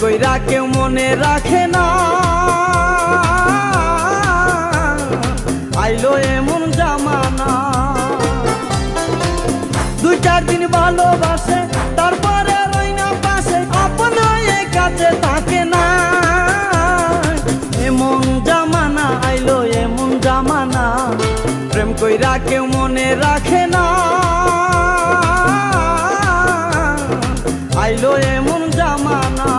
কইরা কেউ মনে রাখে না, আইলো এমন জামানা। 2-4 দিন ভালোবাসে তারপরে রই না পাশে, আপন হয়ে কাছে থাকে না। এমন জামানা আইলো এমন জামানা, প্রেম কইরা কেউ মনে রাখে না, আইলো এমন জামানা।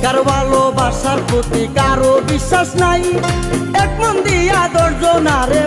কারো ভালোবাসার প্রতি কারো বিশ্বাস নাই, এক মন দিয়া 10 জনারে